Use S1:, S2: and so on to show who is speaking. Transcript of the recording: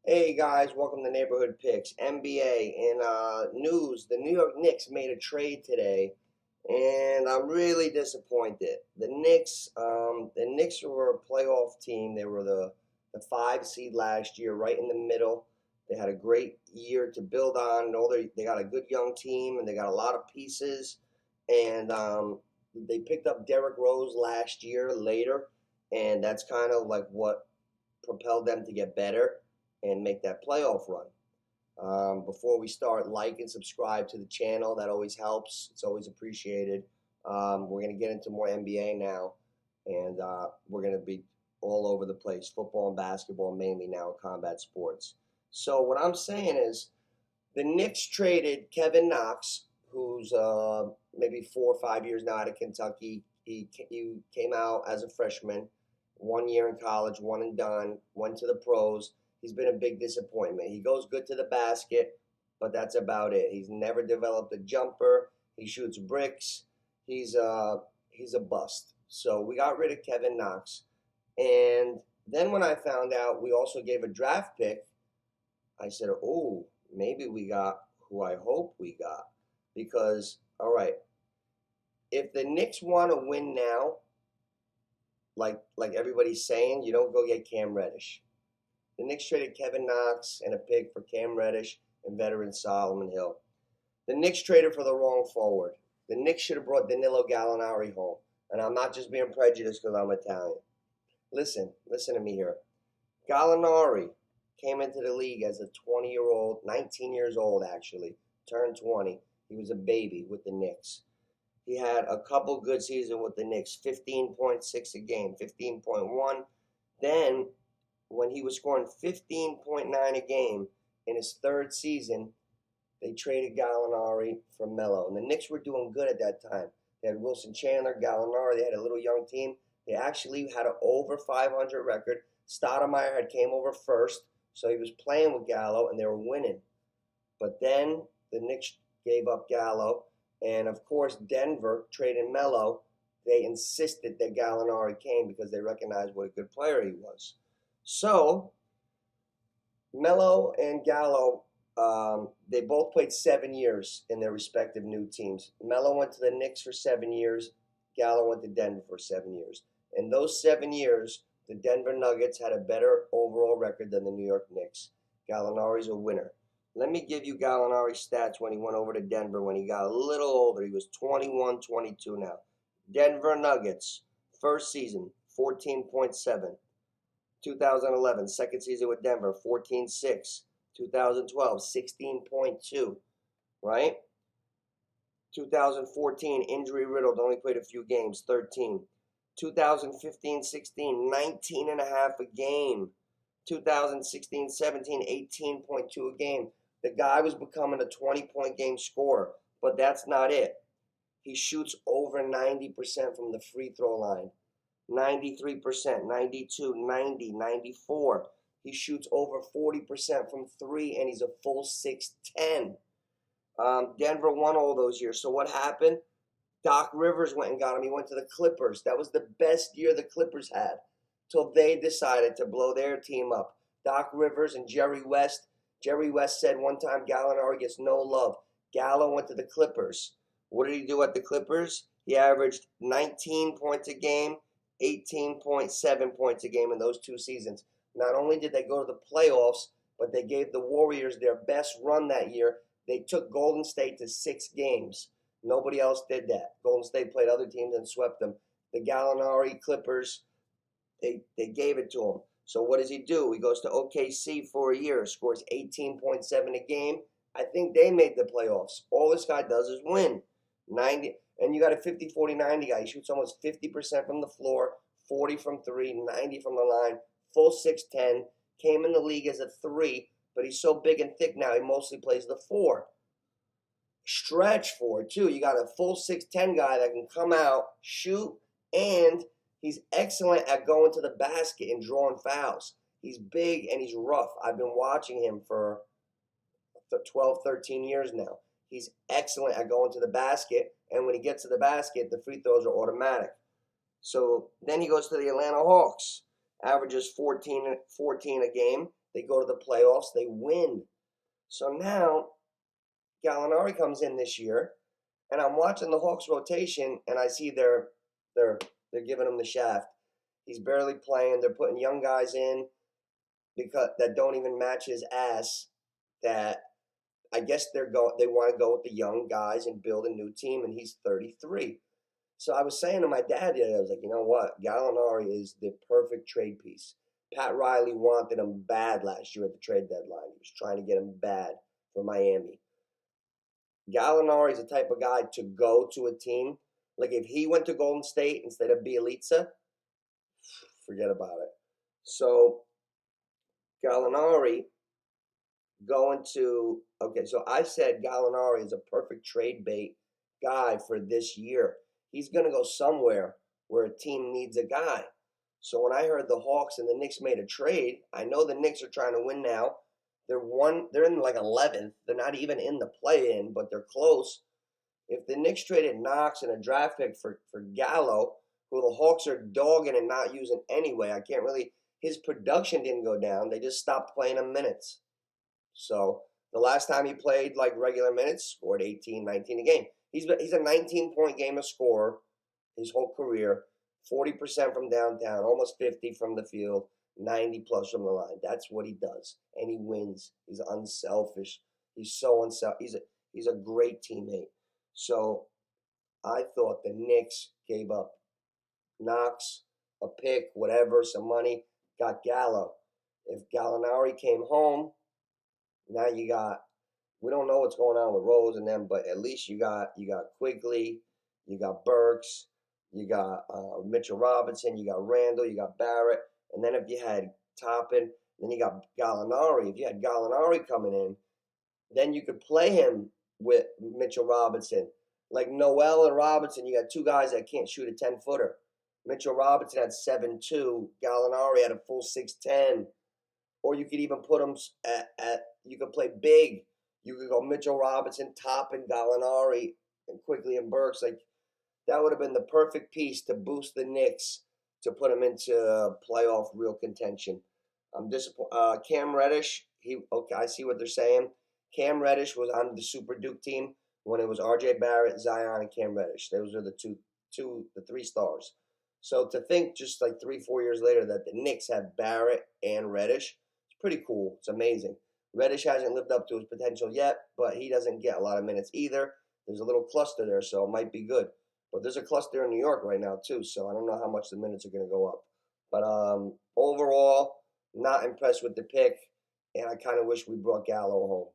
S1: Hey guys, welcome to Neighborhood Picks. NBA in news, the New York Knicks made a trade today, and I'm really disappointed. The Knicks were a playoff team. They were the 5 seed last year, right in the middle. They had a great year to build on. And they got a good young team, and they got a lot of pieces. And they picked up Derrick Rose last year later, and that's kind of like what propelled them to get better and make that playoff run. Before we start, like and subscribe to the channel. That always helps. It's always appreciated. We're going to get into more NBA now, and we're going to be all over the place. Football and basketball mainly now, combat sports. So what I'm saying is the Knicks traded Kevin Knox, who's maybe 4 or 5 years now out of Kentucky. He came out as a freshman, 1 year in college, one and done, went to the pros. He's been a big disappointment. He goes good to the basket, but that's about it. He's never developed a jumper. He shoots bricks. He's a bust. So we got rid of Kevin Knox. And then when I found out we also gave a draft pick, I said, oh, maybe we got who I hope we got. Because, all right, if the Knicks want to win now, like everybody's saying, you don't go get Cam Reddish. The Knicks traded Kevin Knox and a pick for Cam Reddish and veteran Solomon Hill. The Knicks traded for the wrong forward. The Knicks should have brought Danilo Gallinari home. And I'm not just being prejudiced because I'm Italian. Listen to me here. Gallinari came into the league as a 20-year-old, 19 years old actually, turned 20. He was a baby with the Knicks. He had a couple good seasons with the Knicks, 15.6 a game, 15.1. Then when he was scoring 15.9 a game in his third season, they traded Gallinari for Melo. And the Knicks were doing good at that time. They had Wilson Chandler, Gallinari. They had a little young team. They actually had an over 500 record. Stoudemire had came over first, so he was playing with Gallo, and they were winning. But then the Knicks gave up Gallo, and of course Denver traded Melo. They insisted that Gallinari came because they recognized what a good player he was. So, Melo and Gallo, they both played 7 years in their respective new teams. Melo went to the Knicks for 7 years. Gallo went to Denver for 7 years. In those 7 years, the Denver Nuggets had a better overall record than the New York Knicks. Gallinari's a winner. Let me give you Gallinari's stats when he went over to Denver when he got a little older. He was 21, 22 now. Denver Nuggets, first season, 14.7. 2011, second season with Denver, 14.6. 2012, 16.2, right? 2014, injury riddled, only played a few games, 13. 2015-16, 19 and a half a game. 2016-17, 18.2 a game. The guy was becoming a 20-point game scorer, but that's not it. He shoots over 90% from the free throw line. 93%, 92, 90, 94. He shoots over 40% from three, and he's a full 6'10". Denver won all those years. So what happened? Doc Rivers went and got him. He went to the Clippers. That was the best year the Clippers had till they decided to blow their team up. Doc Rivers and Jerry West. Jerry West said one time Gallinari gets no love. Gallo went to the Clippers. What did he do at the Clippers? He averaged 19 points a game, 18.7 points a game in those 2 seasons. Not only did they go to the playoffs, but they gave the Warriors their best run that year. They took Golden State to 6 games. Nobody else did that. Golden State played other teams and swept them. The Gallinari Clippers, they gave it to him. So what does he do? He goes to OKC for a year, scores 18.7 a game. I think they made the playoffs. All this guy does is win. 90, and you got a 50-40-90 guy. He shoots almost 50% from the floor, 40 from three, 90 from the line, full 6'10", came in the league as a 3, but he's so big and thick now he mostly plays the 4. Stretch 4 too. You got a full 6'10" guy that can come out, shoot, and he's excellent at going to the basket and drawing fouls. He's big and he's rough. I've been watching him for 12, 13 years now. He's excellent at going to the basket, and when he gets to the basket, the free throws are automatic. So then he goes to the Atlanta Hawks, averages 14 a game, They go to the playoffs. They win. So now Gallinari comes in this year, and I'm watching the Hawks rotation, and I see they're giving him the shaft. He's barely playing. They're putting young guys in because that don't even match his ass. That I guess they want to go with the young guys and build a new team, and he's 33. So I was saying to my dad the other day, I was like, you know what? Gallinari is the perfect trade piece. Pat Riley wanted him bad last year at the trade deadline. He was trying to get him bad for Miami. Gallinari is the type of guy to go to a team. Like if he went to Golden State instead of Bielitsa, forget about it. So Gallinari going to, okay, so I said Gallinari is a perfect trade bait guy for this year. He's going to go somewhere where a team needs a guy. So when I heard the Hawks and the Knicks made a trade, I know the Knicks are trying to win now. They're in like 11th. They're not even in the play-in, but they're close. If the Knicks traded Knox and a draft pick for Gallo, who the Hawks are dogging and not using anyway, I can't really, his production didn't go down. They just stopped playing him minutes. So the last time he played like regular minutes, scored 18, 19 a game. He's a 19-point game of scorer his whole career, 40% from downtown, almost 50 from the field, 90 plus from the line. That's what he does, and he wins. He's unselfish. He's so unselfish. He's a great teammate. So I thought the Knicks gave up Knox, a pick, whatever, some money, got Gallo. If Gallinari came home, now you got, we don't know what's going on with Rose and them, but at least you got Quigley, you got Burks, you got Mitchell Robinson, you got Randall, you got Barrett, and then if you had Toppin, then you got Gallinari. If you had Gallinari coming in, then you could play him with Mitchell Robinson. Like Noel and Robinson, you got two guys that can't shoot a 10-footer. Mitchell Robinson had 7'2", Gallinari had a full 6'10". Or you could even put them you could play big. You could go Mitchell Robinson, Toppin, Gallinari, and Quigley and Burks. Like that would have been the perfect piece to boost the Knicks to put them into playoff real contention. I'm disappointed. Cam Reddish, I see what they're saying. Cam Reddish was on the Super Duke team when it was R.J. Barrett, Zion, and Cam Reddish. Those are the three stars. So to think just like 3-4 years later that the Knicks have Barrett and Reddish, it's pretty cool. It's amazing. Reddish hasn't lived up to his potential yet, but he doesn't get a lot of minutes either. There's a little cluster there, so it might be good. But there's a cluster in New York right now too, so I don't know how much the minutes are going to go up. But overall, not impressed with the pick, and I kind of wish we brought Gallo home.